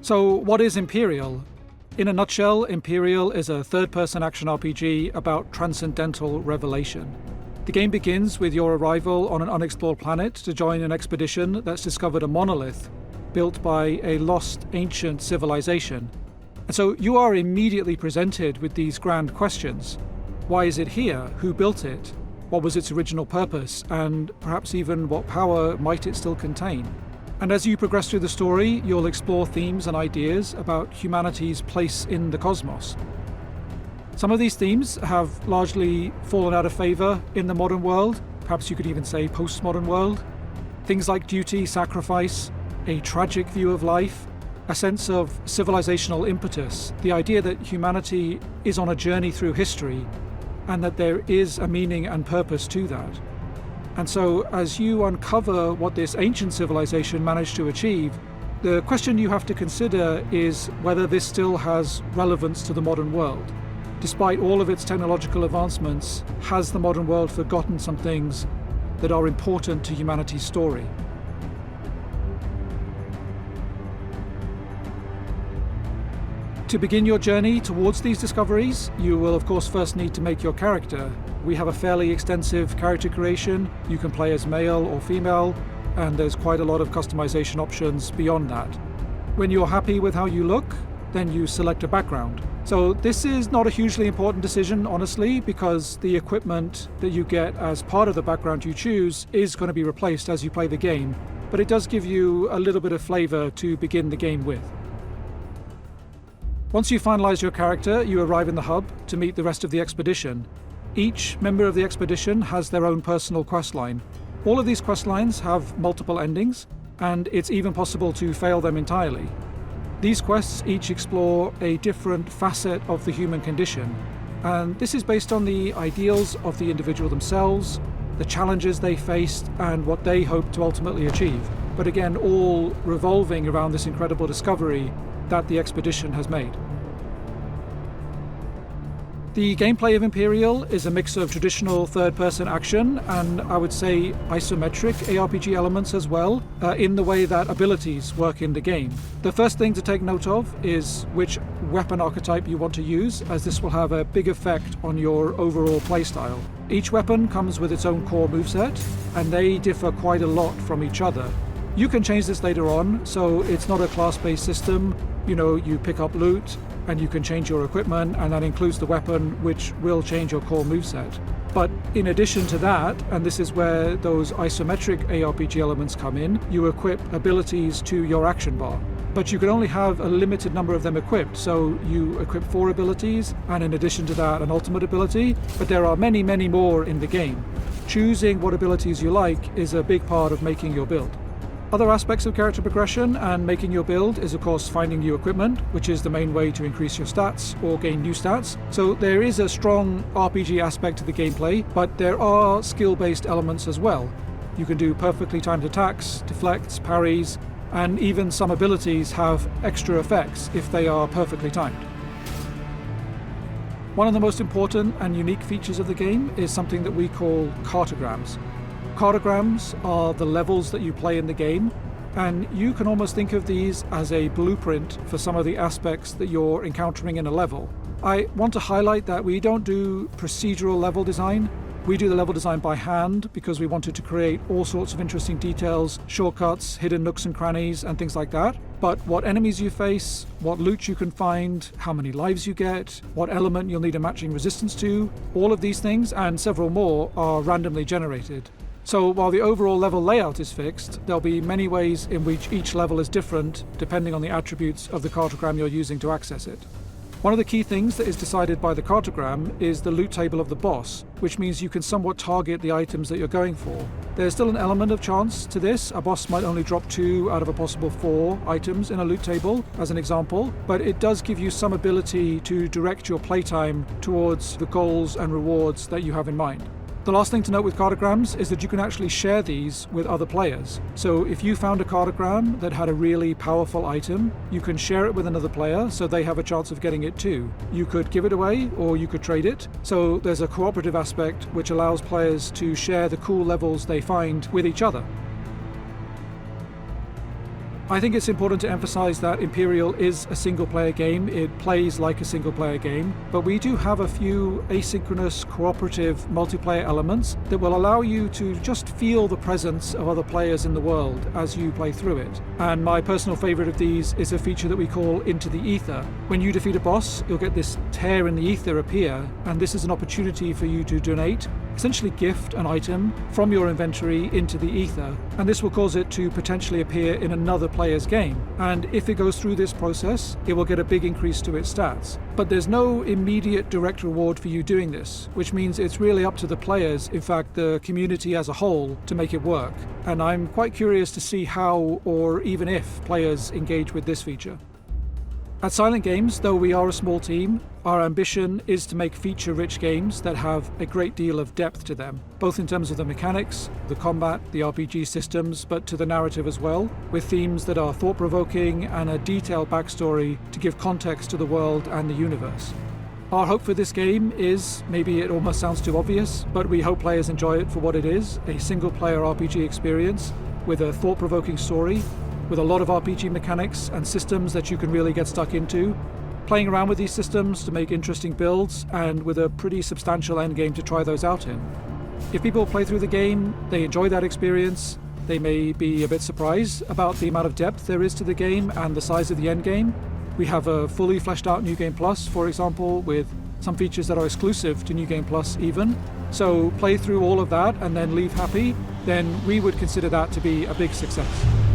So what is Empyreal? In a nutshell, Empyreal is a third-person action RPG about transcendental revelation. The game begins with your arrival on an unexplored planet to join an expedition that's discovered a monolith built by a lost ancient civilization. And so you are immediately presented with these grand questions. Why is it here? Who built it? What was its original purpose? And perhaps even what power might it still contain? And as you progress through the story, you'll explore themes and ideas about humanity's place in the cosmos. Some of these themes have largely fallen out of favour in the modern world, perhaps you could even say postmodern world. Things like duty, sacrifice, a tragic view of life, a sense of civilizational impetus, the idea that humanity is on a journey through history and that there is a meaning and purpose to that. And so as you uncover what this ancient civilization managed to achieve, the question you have to consider is whether this still has relevance to the modern world. Despite all of its technological advancements, has the modern world forgotten some things that are important to humanity's story? To begin your journey towards these discoveries, you will of course first need to make your character. We have a fairly extensive character creation. You can play as male or female, and there's quite a lot of customization options beyond that. When you're happy with how you look, then you select a background. So this is not a hugely important decision, honestly, because the equipment that you get as part of the background you choose is going to be replaced as you play the game, but it does give you a little bit of flavor to begin the game with. Once you finalize your character, you arrive in the hub to meet the rest of the expedition. Each member of the expedition has their own personal questline. All of these questlines have multiple endings, and it's even possible to fail them entirely. These quests each explore a different facet of the human condition, and this is based on the ideals of the individual themselves, the challenges they faced, and what they hope to ultimately achieve. But again, all revolving around this incredible discovery that the expedition has made. The gameplay of Empyreal is a mix of traditional third-person action and I would say isometric ARPG elements as well, in the way that abilities work in the game. The first thing to take note of is which weapon archetype you want to use, as this will have a big effect on your overall playstyle. Each weapon comes with its own core moveset, and they differ quite a lot from each other. You can change this later on, so it's not a class-based system. You pick up loot, and you can change your equipment, and that includes the weapon, which will change your core moveset. But in addition to that, and this is where those isometric ARPG elements come in, you equip abilities to your action bar. But you can only have a limited number of them equipped, so you equip 4 abilities, and in addition to that, an ultimate ability, but there are many, many more in the game. Choosing what abilities you like is a big part of making your build. Other aspects of character progression and making your build is of course finding new equipment, which is the main way to increase your stats or gain new stats. So there is a strong RPG aspect to the gameplay, but there are skill-based elements as well. You can do perfectly timed attacks, deflects, parries, and even some abilities have extra effects if they are perfectly timed. One of the most important and unique features of the game is something that we call cartograms. Cartograms are the levels that you play in the game, and you can almost think of these as a blueprint for some of the aspects that you're encountering in a level. I want to highlight that we don't do procedural level design. We do the level design by hand because we wanted to create all sorts of interesting details, shortcuts, hidden nooks and crannies, and things like that. But what enemies you face, what loot you can find, how many lives you get, what element you'll need a matching resistance to, all of these things and several more are randomly generated. So while the overall level layout is fixed, there'll be many ways in which each level is different depending on the attributes of the cartogram you're using to access it. One of the key things that is decided by the cartogram is the loot table of the boss, which means you can somewhat target the items that you're going for. There's still an element of chance to this. A boss might only drop 2 out of a possible 4 items in a loot table, as an example, but it does give you some ability to direct your playtime towards the goals and rewards that you have in mind. The last thing to note with cartograms is that you can actually share these with other players. So if you found a cartogram that had a really powerful item, you can share it with another player so they have a chance of getting it too. You could give it away or you could trade it. So there's a cooperative aspect which allows players to share the cool levels they find with each other. I think it's important to emphasize that Empyreal is a single-player game. It plays like a single-player game, but we do have a few asynchronous, cooperative multiplayer elements that will allow you to just feel the presence of other players in the world as you play through it. And my personal favorite of these is a feature that we call Into the Ether. When you defeat a boss, you'll get this tear in the ether appear, and this is an opportunity for you to donate, essentially gift an item from your inventory into the ether, and this will cause it to potentially appear in another player's game. And if it goes through this process, it will get a big increase to its stats. But there's no immediate direct reward for you doing this, which means it's really up to the players, in fact the community as a whole, to make it work. And I'm quite curious to see how, or even if, players engage with this feature. At Silent Games, though we are a small team, our ambition is to make feature-rich games that have a great deal of depth to them, both in terms of the mechanics, the combat, the RPG systems, but to the narrative as well, with themes that are thought-provoking and a detailed backstory to give context to the world and the universe. Our hope for this game is, maybe it almost sounds too obvious, but we hope players enjoy it for what it is, a single-player RPG experience with a thought-provoking story, with a lot of RPG mechanics and systems that you can really get stuck into, playing around with these systems to make interesting builds, and with a pretty substantial endgame to try those out in. If people play through the game, they enjoy that experience, they may be a bit surprised about the amount of depth there is to the game and the size of the endgame. We have a fully fleshed out New Game Plus, for example, with some features that are exclusive to New Game Plus even. So play through all of that and then leave happy, then we would consider that to be a big success.